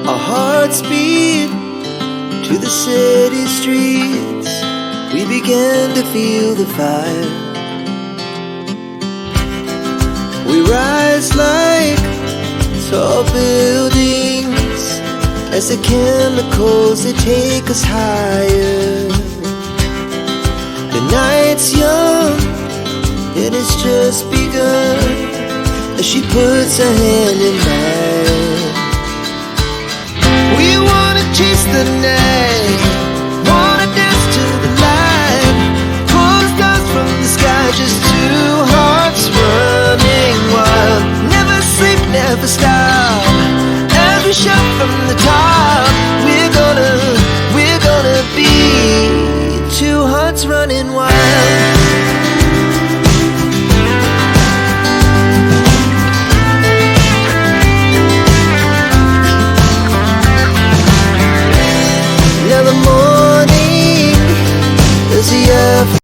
Our hearts beat to the city streets. We began to feel the fire. We rise like tall buildings as the chemicals, they take us higher. The night's young and it's just begun as she puts her hand in mine. We wanna chase the night, wanna dance to the light, pull the stars from the sky, just two hearts running wild. Never sleep, never stop, as we shout from the top. We're gonna be two hearts running wild.